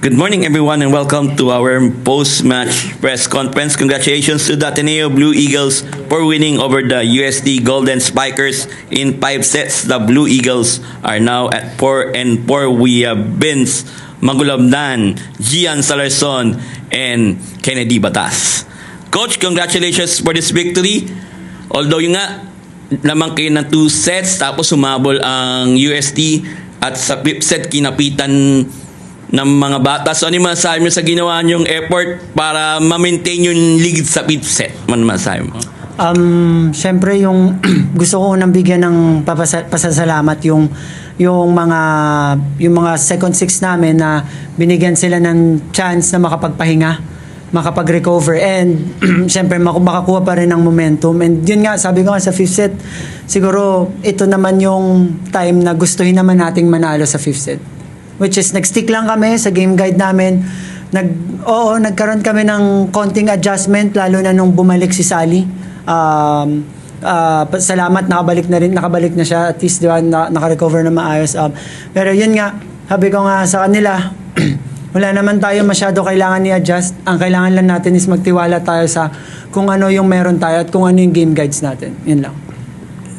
Good morning, everyone, and welcome to our post-match press conference. Congratulations to the Ateneo Blue Eagles for winning over the USD Golden Spikers in 5 sets. The Blue Eagles are now at 4-4. We have Vince Magulabnan, Gian Salarson, and Kennedy Batas. Coach, congratulations for this victory. Although yung nga, lamang kayo ng 2 sets, tapos sumabol ang USD at sa 5th set kinapitan ng mga bata. So ano yung masasabi mo sa ginawa niyong effort para ma-maintain yung lead sa 5th set? Ano masasabi mo? Siyempre yung gusto ko nang bigyan ng pasasalamat yung mga second six namin na binigyan sila ng chance na makapagpahinga, makapag-recover, and siyempre makakuha pa rin ng momentum. And yun nga, sabi ko nga sa 5th set, siguro ito naman yung time na gustuhin naman nating manalo sa 5th set. Which is, nag-stick lang kami sa game guide namin. Nagkaroon kami ng konting adjustment, lalo na nung bumalik si Sally. Salamat, nakabalik na siya. At least, diba, naka-recover na maayos. Pero yun nga, sabi ko nga sa kanila, wala naman tayo masyado kailangan i-adjust. Ang kailangan lang natin is magtiwala tayo sa kung ano yung meron tayo at kung ano yung game guides natin. Yun lang.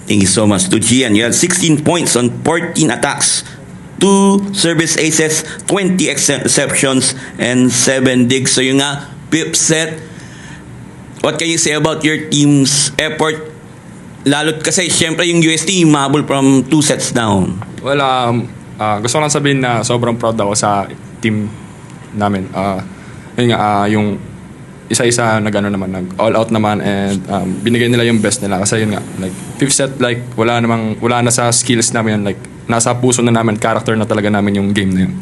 Thank you so much to Gian. You had 16 points on 14 attacks, 2 service aces, 20 receptions, and 7 digs. So yung nga, 5th set. What can you say about your team's effort? Lalo't kasi syempre yung UST mahabol from 2 sets down. Well, gusto ko lang sabihin na sobrang proud ako sa team namin. Yun nga, yung isa-isa nag-all out naman, and binigay nila yung best nila. Kasi yun nga, like 5th set, like wala na sa skills namin, like nasa puso na namin, character na talaga namin yung game na yun.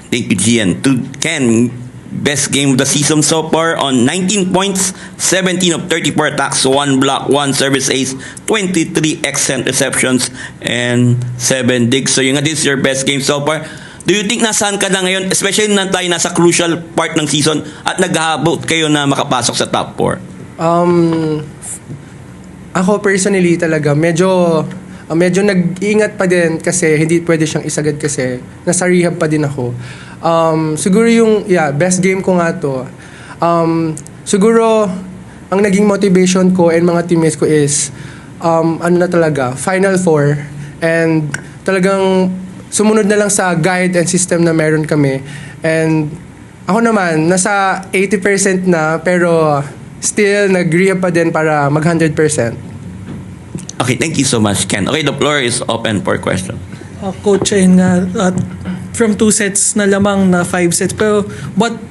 Thank you, Gian. To Ken, best game of the season so far on 19 points, 17 of 34 attacks, 1 block, 1 service ace, 23 excellent receptions, and 7 digs. So yung nga, this is your best game so far. Do you think nasaan ka na ngayon, especially na tayo nasa crucial part ng season at naghahabot kayo na makapasok sa top 4? Ako personally talaga, medyo nag-iingat pa din kasi hindi pwede siyang isagad kasi nasa rehab pa din ako. Siguro yung best game ko nga to. Siguro ang naging motivation ko and mga teammates ko is Final Four, and talagang sumunod na lang sa guide and system na meron kami. And ako naman nasa 80% na, pero still nag-rehab pa din para mag 100%. Okay, thank you so much, Ken. Okay, the floor is open for question. Coach, ayun nga, from 2 sets na lamang na 5 sets. Pero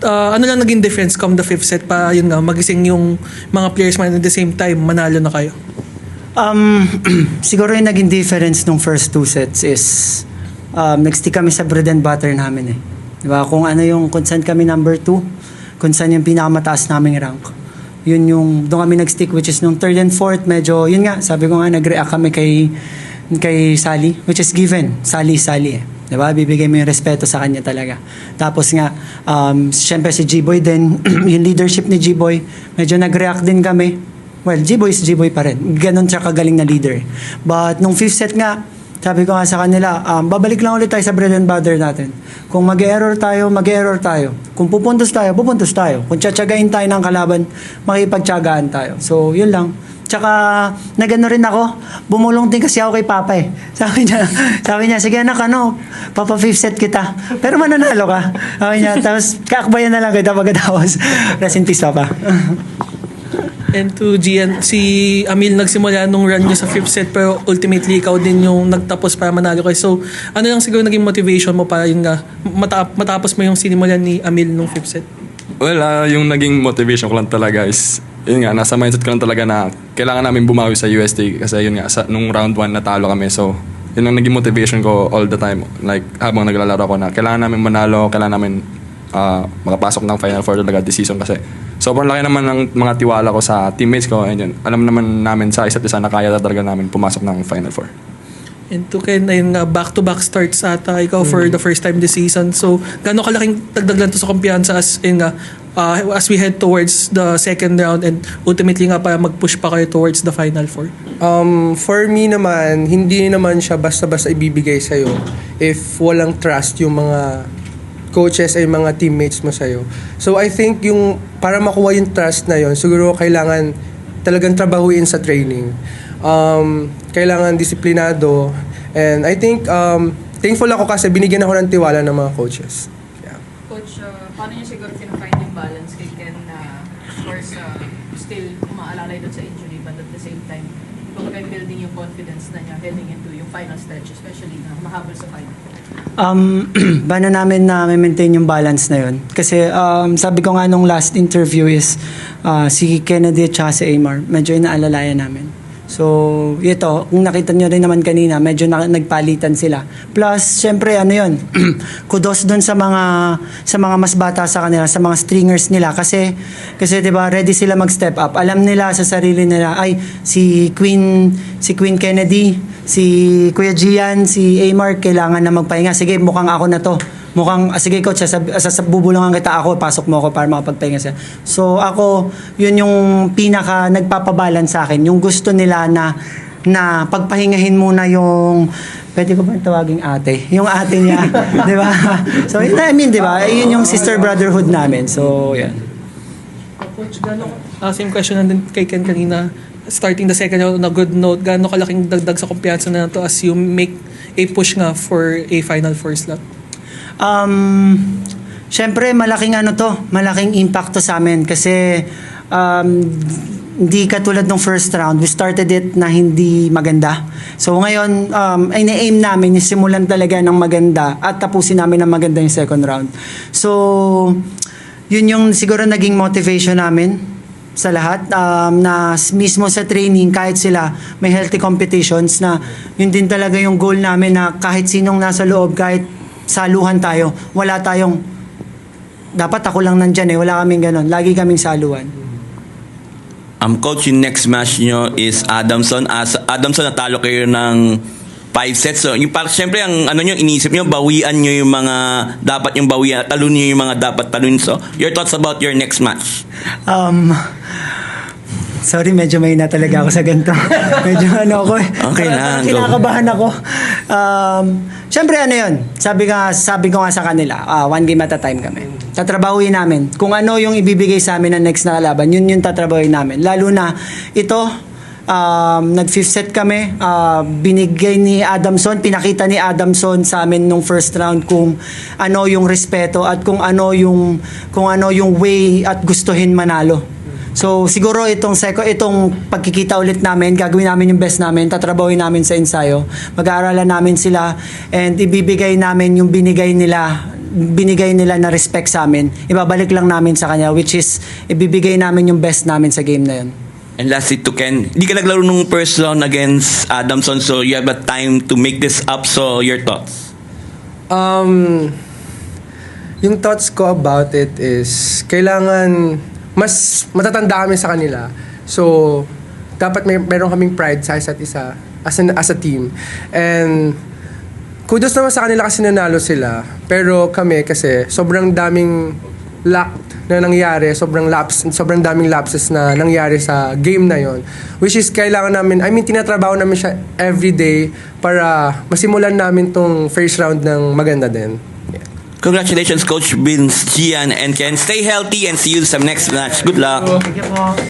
ano lang naging difference come the 5th set pa, yun nga, magising yung mga players man at the same time, manalo na kayo? Siguro yung naging difference nung first 2 sets is nag-stick kami sa bread and butter namin eh. Diba? Kung saan kami number 2, kung saan yung pinakamataas naming rank. Yun yung doon kami nag-stick, which is nung 3rd and 4th, medyo yun nga, sabi ko nga, nag-react kami kay Sally, which is given. Sally eh. Diba? Bibigay mo yung respeto sa kanya talaga. Tapos nga, syempre si G-Boy din, yung leadership ni G-Boy, medyo nag-react din kami. Well, G-Boy is G-Boy pa rin. Ganon siya kagaling na leader. But nung 5th set nga, sabi ko nga sa kanila, babalik lang ulit tayo sa bread and butter natin. Kung mag-error tayo, mag-error tayo. Kung pupuntos tayo, pupuntos tayo. Kung tsatsagain tayo ng kalaban, makipagtsagaan tayo. So, yun lang. Tsaka, nagano rin ako, bumulong din kasi ako kay Papa eh. Sabi niya, sige anak, Papa 5th set kita. Pero mananalo ka. Sabi niya, tapos kakbayan na lang kita pagkatapos. Rest in peace, Papa. And to Gian, si Amil nagsimula nung run niya sa 5th set, pero ultimately ikaw din yung nagtapos para manalo kayo. So, ano lang siguro naging motivation mo para yun nga, matapos mo yung sinimulan ni Amil nung 5th set? Well, yung naging motivation ko lang talaga is, yun nga, nasa mindset ko lang talaga na kailangan namin bumawi sa UST kasi yun nga, nung round 1 natalo kami. So, yun ang naging motivation ko all the time. Like, habang naglalaro ako na kailangan namin manalo, kailangan namin makapasok ng Final Four talaga this season kasi sobrang laki naman ng mga tiwala ko sa teammates ko, and yun, alam naman namin sa isa't isa na kaya talaga namin pumasok ng Final Four. And to Ken, ayun nga, back-to-back starts ata ikaw for the first time this season. So, gano'ng kalaking dagdag lang to sa kumpiyansa as we head towards the second round and ultimately nga para mag-push pa kayo towards the Final Four? For me naman, hindi naman siya basta-basta ibibigay sa'yo if walang trust yung mga coaches ay mga teammates mo sa'yo. So I think yung para makuha yung trust na yon, siguro kailangan talagang trabahuin sa training. Kailangan disiplinado, and I think thankful ako kasi binigyan ako ng tiwala ng mga coaches. Yeah. Coach, paano niyo siguro find yung balance kay Ken na of course still umaalalay doon sa injury but at the same time kumbaga building yung confidence na niya heading into yung final stretch, especially na mahabol sa final? Paano namin na maintain yung balance na yun? Kasi sabi ko nga nung last interview is si Kennedy at saka si Aymar, medyo inaalalayan namin. So, ito, kung nakita nyo rin naman kanina, medyo nagpalitan sila. Plus, syempre, ano yun, kudos dun sa mga mas bata sa kanila, sa mga stringers nila. Kasi 'di ba ready sila mag-step up. Alam nila sa sarili nila, ay, si Queen Kennedy, si Kuya Gian, si Aymar, kailangan na magpahinga. Sige, mukhang ako na to. Sige coach, bubulungan kita ako, pasok mo ako para makapagpahinga siya. So ako, yun yung pinaka nagpapabalance sa akin. Yung gusto nila na pagpahingahin muna yung, pwede ko ba tawaging ate? Yung ate niya, di ba? So yun, I mean, di ba? Yun yung sister brotherhood namin. So, yan. Coach, same question na din kay Ken kanina. Starting the second round on a good note, gaano kalaking dagdag sa kumpiyansa na to as you make a push nga for a Final Four slot? Syempre malaking malaking impact to sa amin kasi hindi katulad ng first round, we started it na hindi maganda. So ngayon, ina-aim namin yung simulan talaga ng maganda at tapusin namin ng maganda yung second round. So, yun yung siguro naging motivation namin sa lahat, na mismo sa training, kahit sila may healthy competitions, na yun din talaga yung goal namin, na kahit sinong nasa loob, kahit saluhan tayo, wala tayong dapat ako lang nandyan wala kaming ganun, lagi kaming saluhan. Coach, yung next match nyo is Adamson. Adamson, natalo kayo ng 5 sets. So, yung syempre, ang nyo, iniisip nyo, bawian nyo yung mga dapat yung bawian, talun nyo yung mga dapat talun. So, your thoughts about your next match? Sorry, medyo mahina talaga ako sa ganito. Medyo ako Okay lang, go. kinakabahan ako. Siyempre yun, sabi ko nga sa kanila, one game at a time kami. Tatrabahuin namin. Kung ano yung ibibigay sa amin na next na kalaban, yun yung tatrabahuin namin. Lalo na ito, nag-fifth set kami, binigay ni Adamson, pinakita ni Adamson sa amin nung first round kung ano yung respeto at kung ano yung way at gustuhin manalo. So siguro itong pagkikita ulit namin, gagawin namin yung best namin, tatrabahuin namin sa ensayo, mag-aaralan namin sila, and ibibigay namin yung binigay nila na respect sa amin, ibabalik lang namin sa kanya, which is ibibigay namin yung best namin sa game na yun. And lastly to Ken, di ka naglaro nung first round against Adamson, so you have a time to make this up. So your thoughts? Yung thoughts ko about it is kailangan mas matatanda kami sa kanila. So, dapat meron kaming pride sa isa't isa as a team. And kudos naman sa kanila kasi nanalo sila. Pero kami kasi sobrang daming lack na nangyari, sobrang daming lapses na nangyari sa game na yon, which is kailangan namin, tinatrabaho namin siya everyday para masimulan namin tong first round ng maganda din. Congratulations, Coach Vince, Gian, and Ken. Stay healthy and see you sa next match. Good luck. Thank you po.